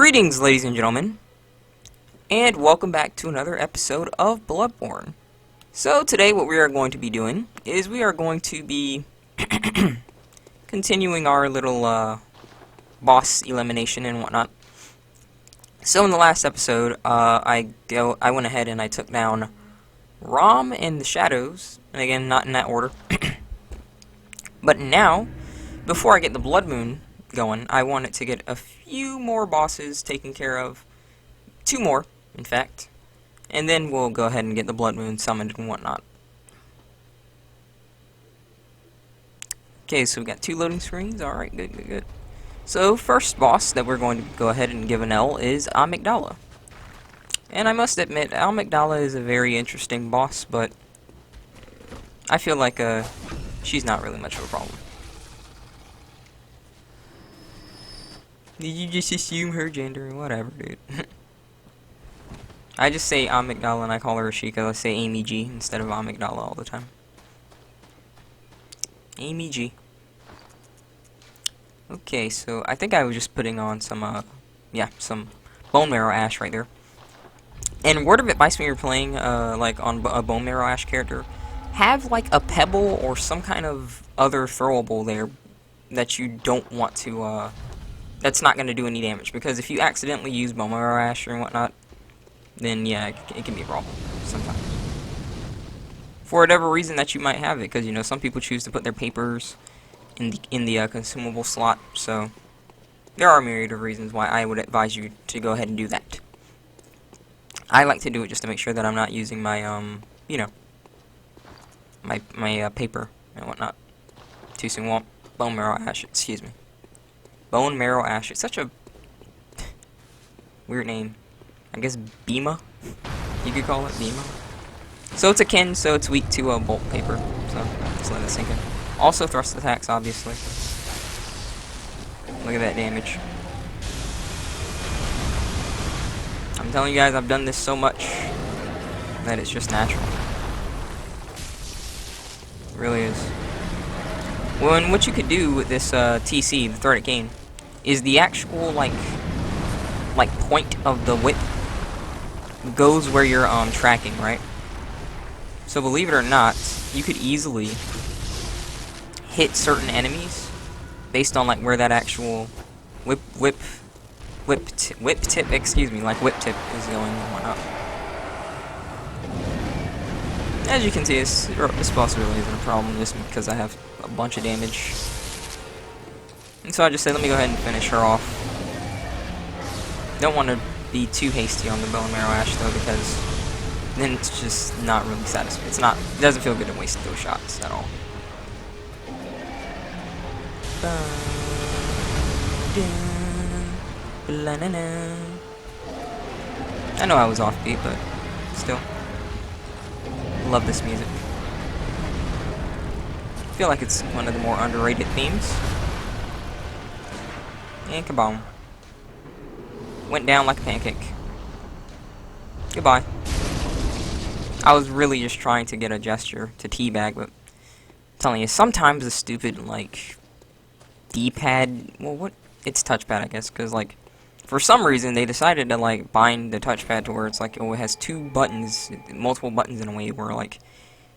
Greetings, ladies and gentlemen, and welcome back to another episode of Bloodborne. So today what we are going to be doing is we are going to be continuing our little boss elimination and whatnot. So in the last episode, I went ahead and I took down Rom and the Shadows, and again, not in that order. But now, before I get the Blood Moon going, I wanted to get a few more bosses taken care of. 2 more, in fact. And then we'll go ahead and get the Blood Moon summoned and whatnot. Okay, so we got 2 loading screens. Alright, good. So, first boss that we're going to go ahead and give an L is Amygdala. And I must admit, Amygdala is a very interesting boss, but I feel like she's not really much of a problem. Did you just assume her gender? Whatever, dude. I just say Amygdala and I call her Ashika. I say Amy G instead of Amygdala all the time. Amy G. Okay, so I think I was just putting on some, some bone marrow ash right there. And word of advice when you're playing, like on a bone marrow ash character, have like a pebble or some kind of other throwable there that you don't want to, that's not going to do any damage. Because if you accidentally use bone marrow ash or whatnot, then yeah, it can be a problem sometimes. For whatever reason that you might have it, because you know some people choose to put their papers in the consumable slot. So there are a myriad of reasons why I would advise you to go ahead and do that. I like to do it just to make sure that I'm not using my my paper and whatnot. Too soon. Well, bone marrow ash. Excuse me. Bone marrow ash. It's such a weird name. I guess Bima, you could call it Bima. So it's a kin, so it's weak to bolt paper. So just let it sink in. Also thrust attacks, obviously. Look at that damage. I'm telling you guys, I've done this so much that it's just natural. It really is. Well, and what you could do with this TC, the threaded cane, is the actual like point of the whip goes where you're tracking, right? So believe it or not, you could easily hit certain enemies based on like where that actual whip tip, excuse me, like whip tip is going and whatnot. As you can see, this boss really isn't a problem just because I have a bunch of damage. And so I just said, let me go ahead and finish her off. Don't want to be too hasty on the bone marrow ash though, because then it's just not really satisfying. It doesn't feel good to waste those shots at all. I know I was offbeat, but still. Love this music. I feel like it's one of the more underrated themes. And kaboom. Went down like a pancake. Goodbye. I was really just trying to get a gesture to teabag, but I'm telling you, sometimes the stupid, like, D-pad, well, what? It's touchpad, I guess, because, like, for some reason, they decided to, like, bind the touchpad to where it's, like, oh, it has 2 buttons, multiple buttons in a way, where, like,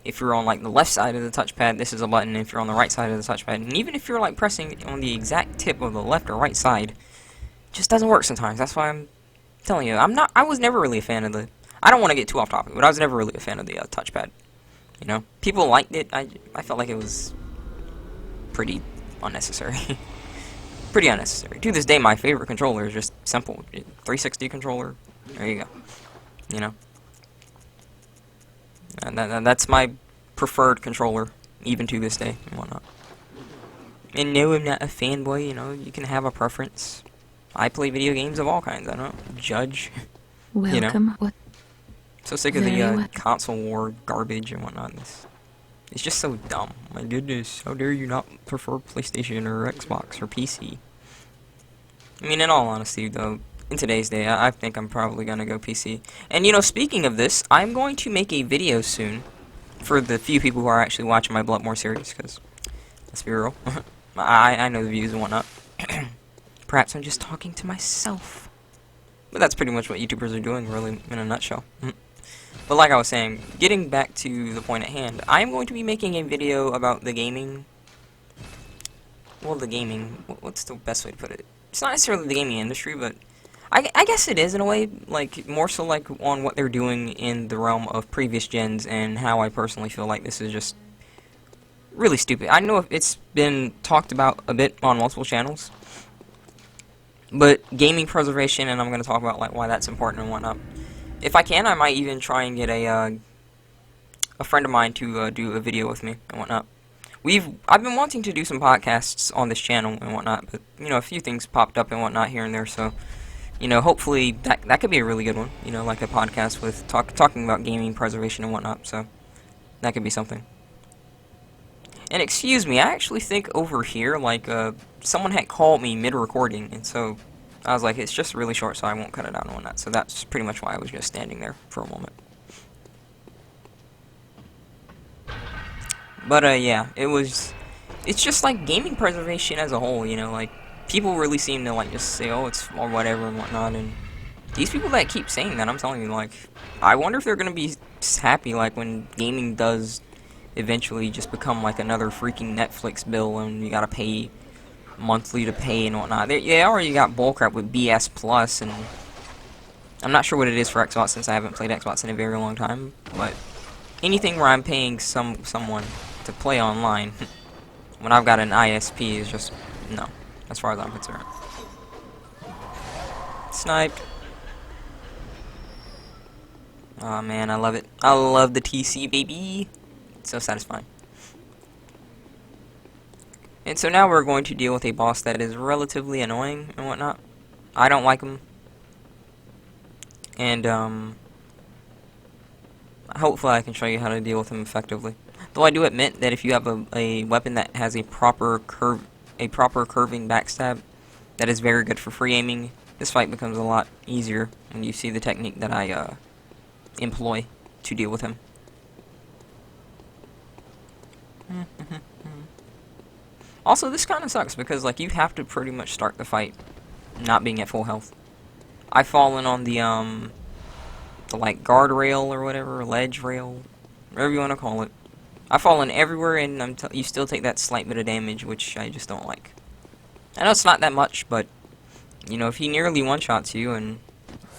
if you're on, like, the left side of the touchpad, this is a button, if you're on the right side of the touchpad, and even if you're, like, pressing on the exact tip of the left or right side, it just doesn't work sometimes. That's why I'm telling you, I was never really a fan of the, I don't want to get too off topic, but I was never really a fan of the touchpad. You know, people liked it. I felt like it was pretty unnecessary. Pretty unnecessary. To this day, my favorite controller is just simple 360 controller. There you go. You know, and that's my preferred controller, even to this day and whatnot. And no, I'm not a fanboy. You know, you can have a preference. I play video games of all kinds. I don't judge. Welcome. You know? What? So sick of the console war garbage and whatnot. It's just so dumb. My goodness, how dare you not prefer PlayStation or Xbox or PC? I mean, in all honesty, though, in today's day, I think I'm probably gonna go PC. And, you know, speaking of this, I'm going to make a video soon for the few people who are actually watching my Bloodborne series, because, let's be real, I know the views and whatnot. Perhaps I'm just talking to myself. But that's pretty much what YouTubers are doing, really, in a nutshell. But like I was saying, getting back to the point at hand, I am going to be making a video about the gaming. Well, the gaming. What's the best way to put it? It's not necessarily the gaming industry, but I guess it is in a way. Like more so, like on what they're doing in the realm of previous gens, and how I personally feel like this is just really stupid. I know it's been talked about a bit on multiple channels, but gaming preservation, and I'm going to talk about like why that's important and whatnot. If I can, I might even try and get a friend of mine to do a video with me and whatnot. I've been wanting to do some podcasts on this channel and whatnot, but you know, a few things popped up and whatnot here and there, so you know, hopefully that could be a really good one. You know, like a podcast with talking about gaming preservation and whatnot. So that could be something. And excuse me, I actually think over here, like someone had called me mid-recording, and so I was like, it's just really short, so I won't cut it out and whatnot. So that's pretty much why I was just standing there for a moment. But yeah, it's just like gaming preservation as a whole, you know, like people really seem to like just say, oh, it's or whatever and whatnot, and these people that keep saying that, I'm telling you, like, I wonder if they're gonna be happy like when gaming does eventually just become like another freaking Netflix bill and you gotta pay monthly to pay and whatnot. They already got bullcrap with BS Plus, and I'm not sure what it is for Xbox since I haven't played Xbox in a very long time, but anything where I'm paying someone to play online when I've got an ISP is just no, as far as I'm concerned. Sniped. Oh man, I love it. I love the TC, baby. It's so satisfying. And so now we're going to deal with a boss that is relatively annoying and whatnot. I don't like him. And hopefully I can show you how to deal with him effectively. Though I do admit that if you have a weapon that has a proper curving backstab, that is very good for free aiming, this fight becomes a lot easier when you see the technique that I employ to deal with him. Also, this kind of sucks because like you have to pretty much start the fight not being at full health. I've fallen on the like guardrail or whatever, ledge rail, whatever you want to call it. I've fallen everywhere, and you still take that slight bit of damage, which I just don't like. I know it's not that much, but you know, if he nearly one-shots you and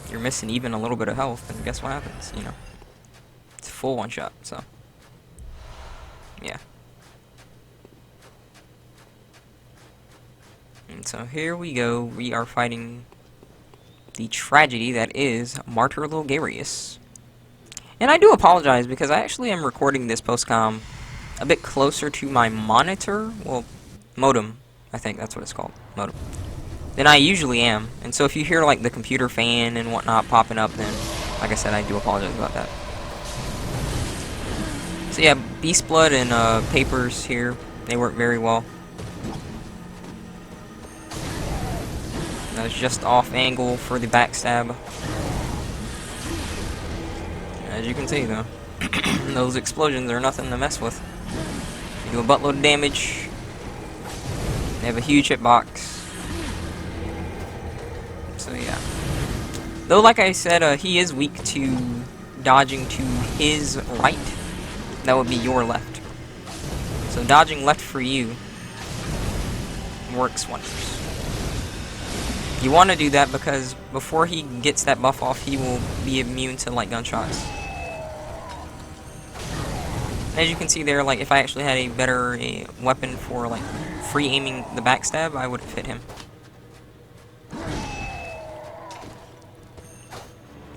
you're missing even a little bit of health, then guess what happens? You know, it's a full one-shot. So yeah. And so here we go. We are fighting the tragedy that is Martyr Logarius. And I do apologize because I actually am recording this postcom a bit closer to my monitor, well, modem, I think that's what it's called, modem, than I usually am. And so if you hear like the computer fan and whatnot popping up, then like I said, I do apologize about that. So yeah, Beast Blood and Papers here, they work very well. That was just off angle for the backstab. As you can see though, those explosions are nothing to mess with. They do a buttload of damage. They have a huge hitbox. So yeah. Though like I said, he is weak to dodging to his right. That would be your left. So dodging left for you works wonders. You want to do that because before he gets that buff off, he will be immune to light gunshots. As you can see there, like if I actually had a better weapon for like free aiming the backstab, I would have hit him.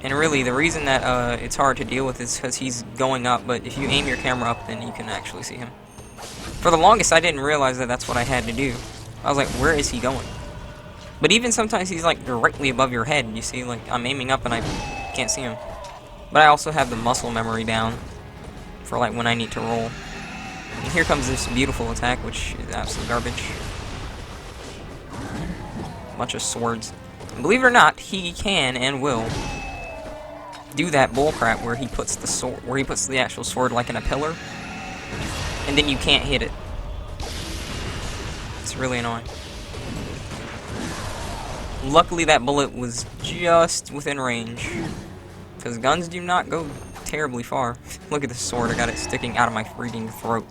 And really, the reason that it's hard to deal with is because he's going up, but if you aim your camera up, then you can actually see him. For the longest, I didn't realize that that's what I had to do. I was like, where is he going? But even sometimes he's like directly above your head. You see, like I'm aiming up and I can't see him. But I also have the muscle memory down for like when I need to roll. And here comes this beautiful attack, which is absolute garbage. Bunch of swords. And believe it or not, he can and will do that bullcrap where he puts the sword, where he puts the actual sword like in a pillar, and then you can't hit it. It's really annoying. Luckily, that bullet was just within range. Because guns do not go terribly far. Look at this sword, I got it sticking out of my freaking throat.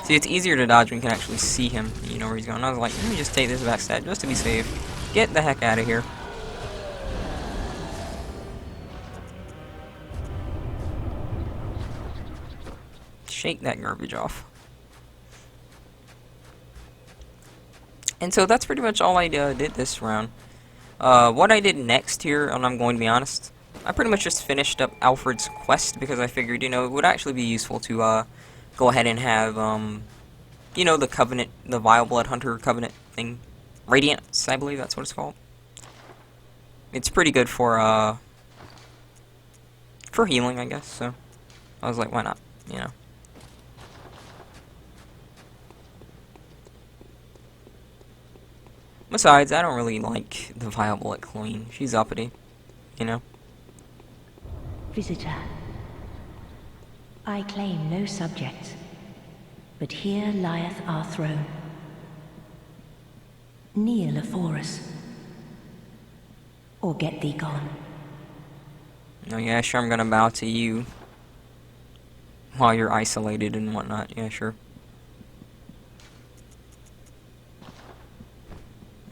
See, it's easier to dodge when you can actually see him. You know where he's going. I was like, let me just take this backstab just to be safe. Get the heck out of here. Shake that garbage off. And so that's pretty much all I did this round. What I did next here, and I'm going to be honest, I pretty much just finished up Alfred's quest because I figured, you know, it would actually be useful to go ahead and have, you know, the Covenant, the Vile Blood Hunter Covenant thing. Radiance, I believe that's what it's called. It's pretty good for healing, I guess, so I was like, why not, you know. Besides, I don't really like the Vile Blood Queen. She's uppity, you know. Visitor, I claim no subjects, but here lieth our throne. Kneel afore us, or get thee gone. Oh yeah, sure, I'm gonna bow to you while you're isolated and whatnot. Yeah, sure.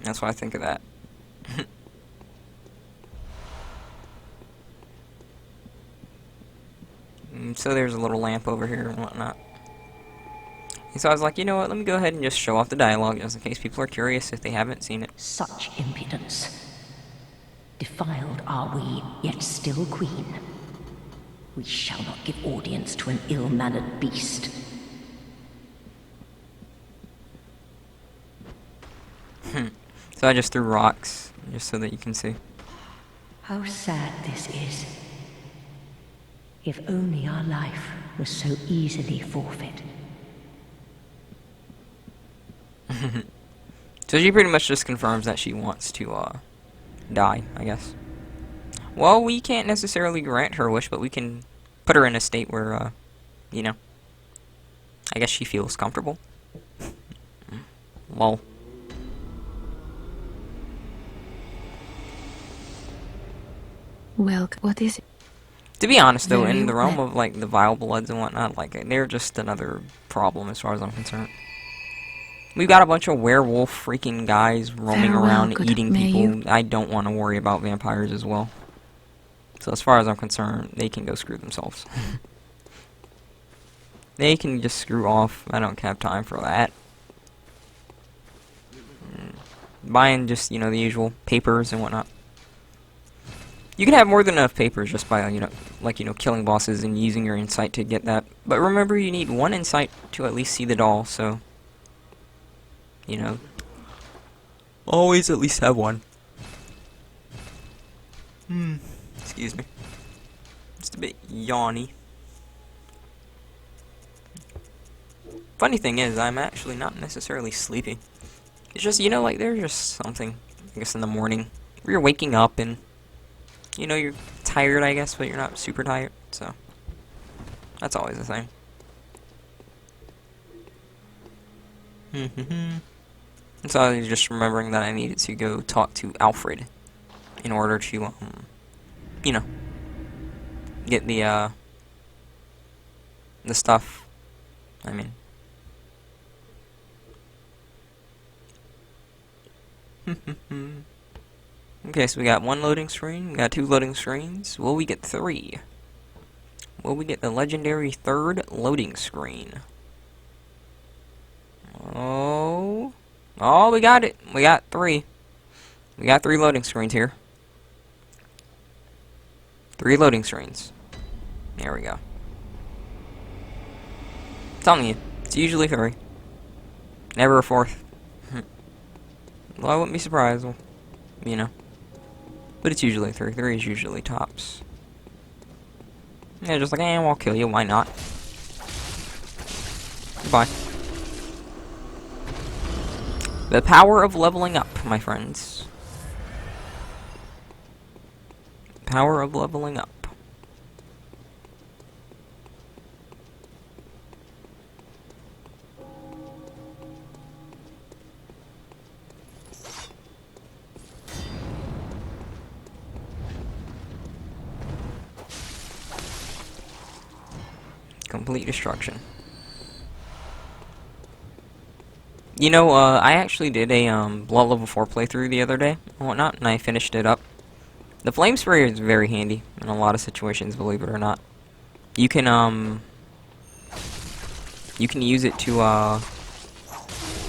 That's what I think of that. So there's a little lamp over here and whatnot. And so I was like, you know what, let me go ahead and just show off the dialogue just in case people are curious if they haven't seen it. Such impudence. Defiled are we, yet still queen. We shall not give audience to an ill-mannered beast. So I just threw rocks, just so that you can see. How sad this is. If only our life was so easily forfeit. So she pretty much just confirms that she wants to, die, I guess. Well, we can't necessarily grant her wish, but we can put her in a state where, you know, I guess she feels comfortable. Lol. Well, what is it? To be honest, though, Very in the realm well. of, like, the Vile Bloods and whatnot, like, they're just another problem as far as I'm concerned. We've got a bunch of werewolf freaking guys roaming Farewell, around good eating may people. you- I don't want to worry about vampires as well. So as far as I'm concerned, they can go screw themselves. They can just screw off. I don't have time for that. Buying just, you know, the usual papers and whatnot. You can have more than enough papers just by, you know, like, you know, killing bosses and using your insight to get that. But remember, you need one insight to at least see the doll, so, you know, always at least have one. Excuse me. Just a bit yawny. Funny thing is, I'm actually not necessarily sleepy. It's just, you know, like, there's just something, I guess, in the morning where you're waking up and, you know, you're tired, I guess, but you're not super tired, so that's always the thing. And so I was just remembering that I needed to go talk to Alfred in order to, you know, get the stuff. I mean, okay, so we got one loading screen, we got two loading screens. Will we get three? Will we get the legendary third loading screen? Oh, we got it. We got three. We got three loading screens here. Three loading screens. There we go. I'm telling you, it's usually three. Never a fourth. Well, I wouldn't be surprised, well, you know. But it's usually three. Three is usually tops. Yeah, just like, I'll kill you, why not? Goodbye. The power of leveling up, my friends. Power of leveling up. Complete destruction. You know, I actually did a Blood Level 4 playthrough the other day and whatnot, and I finished it up. The flame sprayer is very handy in a lot of situations, believe it or not. You can use it to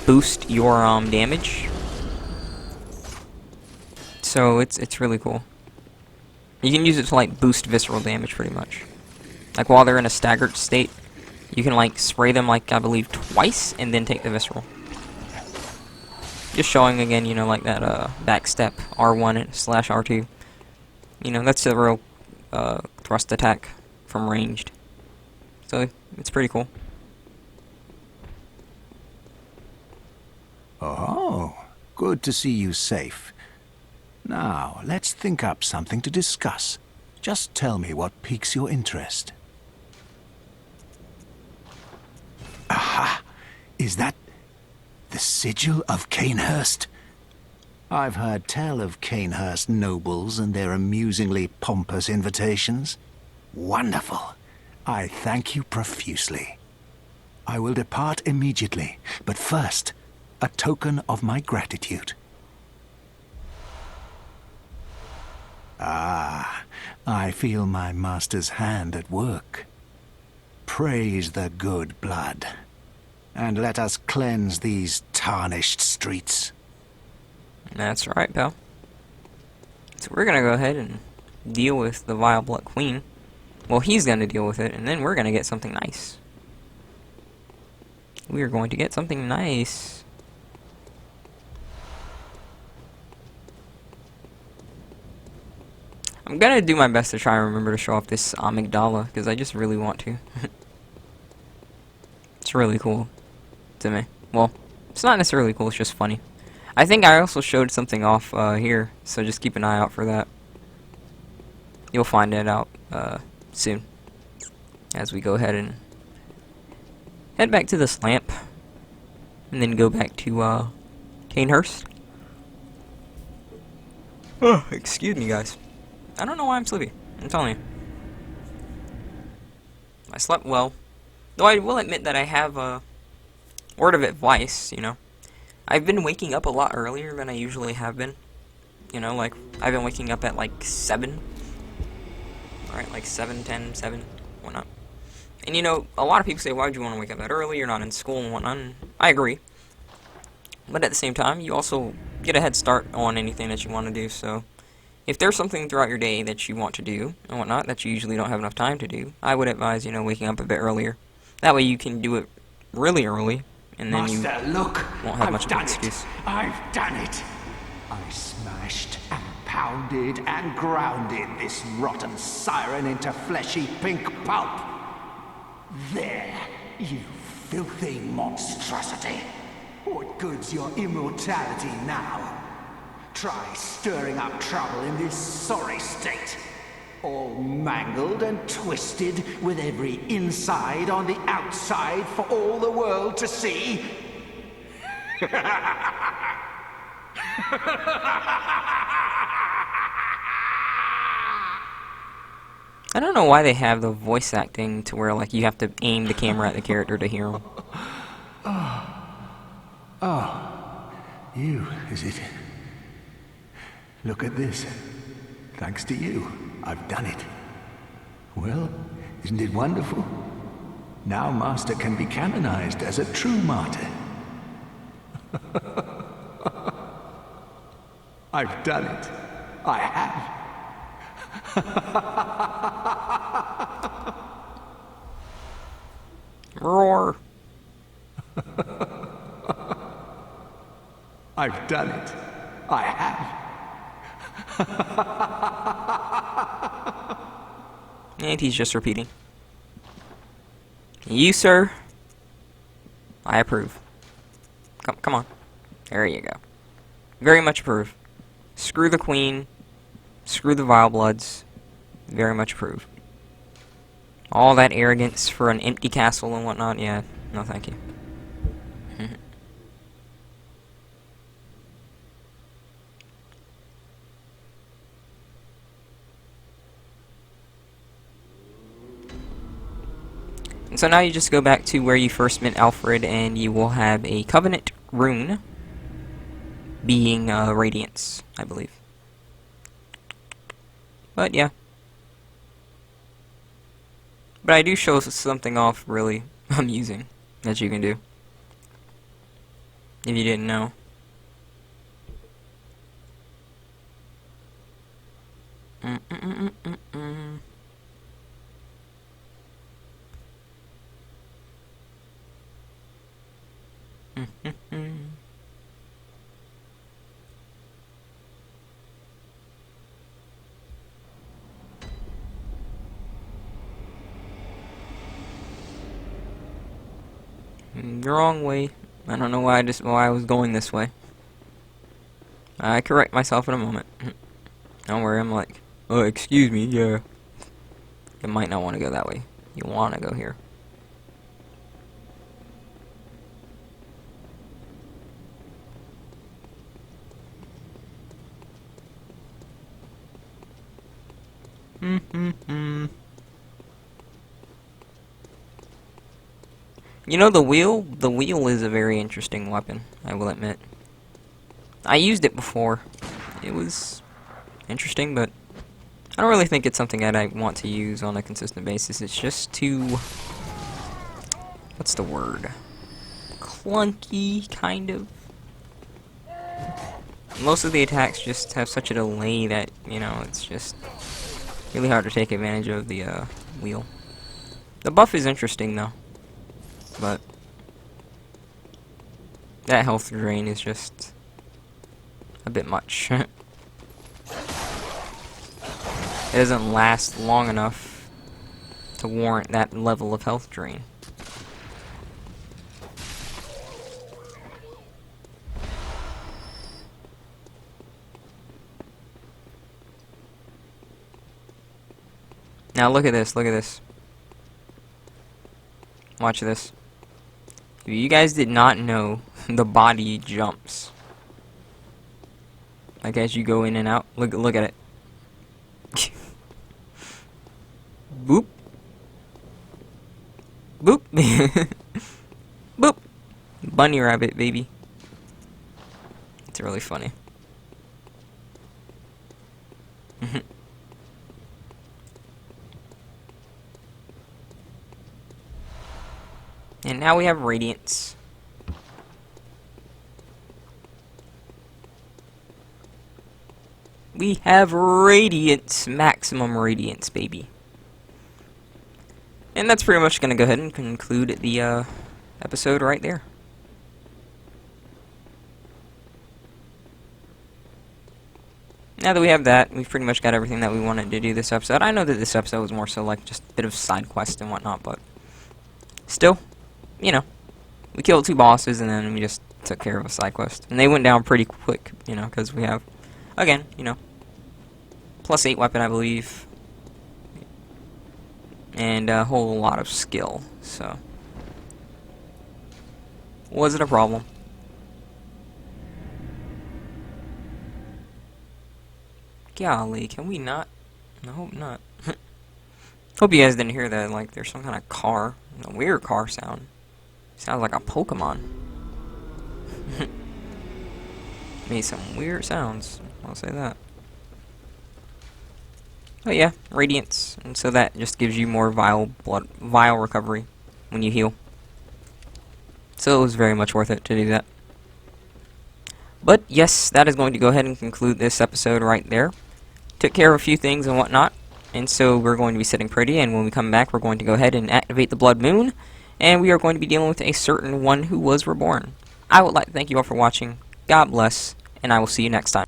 boost your damage. So it's really cool. You can use it to like boost visceral damage pretty much. Like while they're in a staggered state, you can like spray them like I believe twice and then take the visceral. Just showing again, you know, like that backstep R1/R2. You know, that's a real thrust attack from ranged. So it's pretty cool. Oh, good to see you safe. Now, let's think up something to discuss. Just tell me what piques your interest. Aha! Is that the sigil of Canehurst? I've heard tell of Canehurst nobles and their amusingly pompous invitations. Wonderful. I thank you profusely. I will depart immediately, but first, a token of my gratitude. Ah, I feel my master's hand at work. Praise the good blood, and let us cleanse these tarnished streets. That's right, pal. So we're gonna go ahead and deal with the Vile Blood Queen. Well, he's gonna deal with it, and then we're gonna get something nice. We are going to get something nice. I'm gonna do my best to try and remember to show off this Amygdala, because I just really want to. It's really cool to me. Well, it's not necessarily cool, it's just funny. I think I also showed something off here, so just keep an eye out for that. You'll find it out soon, as we go ahead and head back to this lamp, and then go back to Canehurst. Oh, excuse me, guys. I don't know why I'm sleepy. I'm telling you. I slept well. Though I will admit that I have a word of advice, you know. I've been waking up a lot earlier than I usually have been. You know, like, I've been waking up at like 7. Alright, like 7, 10, 7, whatnot. And you know, a lot of people say, why would you want to wake up that early? You're not in school and whatnot. And I agree. But at the same time, you also get a head start on anything that you want to do, so if there's something throughout your day that you want to do and whatnot that you usually don't have enough time to do, I would advise, you know, waking up a bit earlier. That way you can do it really early, and then Master, you look, won't have I've much of an done excuse. it. I've done it. I smashed and pounded and grounded this rotten siren into fleshy pink pulp. There, you filthy monstrosity. What good's your immortality now? Try stirring up trouble in this sorry state. All mangled and twisted, with every inside on the outside for all the world to see. I don't know why they have the voice acting to where, like, you have to aim the camera at the character to hear them. You, is it? Look at this. Thanks to you, I've done it. Well, isn't it wonderful? Now Master can be canonized as a true martyr. I've done it. I have. Roar! I've done it. I have. And he's just repeating. You, sir, I approve. Come on. There you go. Very much approve. Screw the queen. Screw the Vile Bloods. Very much approve. All that arrogance for an empty castle and whatnot, yeah, no thank you. And so now you just go back to where you first met Alfred, and you will have a Covenant rune, being Radiance, I believe. But yeah. But I do show something off really amusing that you can do, if you didn't know. The wrong way. I don't know why I was going this way. I correct myself in a moment. Don't worry, I'm like, oh, excuse me, yeah. You might not want to go that way. You want to go here. You know, the wheel is a very interesting weapon, I will admit. I used it before. It was interesting, but I don't really think it's something that I want to use on a consistent basis. It's just too... what's the word? Clunky, kind of. Most of the attacks just have such a delay that, you know, it's just really hard to take advantage of the wheel. The buff is interesting, though. But that health drain is just a bit much. It doesn't last long enough to warrant that level of health drain. Now look at this, look at this. Watch this. If you guys did not know, the body jumps. Like as you go in and out. Look at it. Boop. Boop. Boop. Bunny rabbit, baby. It's really funny. And now we have Radiance. We have Radiance, maximum Radiance, baby. And that's pretty much going to go ahead and conclude the episode right there. Now that we have that, we've pretty much got everything that we wanted to do this episode. I know that this episode was more so like just a bit of side quest and whatnot, but still, you know, we killed 2 bosses and then we just took care of a side quest. And they went down pretty quick, you know, because we have, again, you know, +8 weapon, I believe, and a whole lot of skill, so wasn't a problem. Golly, can we not? I hope not. Hope you guys didn't hear that, like, there's some kind of car, a weird car sound. Sounds like a Pokemon. Made some weird sounds, I'll say that. But yeah, Radiance, and so that just gives you more vial recovery when you heal. So it was very much worth it to do that. But yes, that is going to go ahead and conclude this episode right there. Took care of a few things and whatnot, and so we're going to be sitting pretty, and when we come back we're going to go ahead and activate the Blood Moon, and we are going to be dealing with a certain one who was reborn. I would like to thank you all for watching. God bless, and I will see you next time.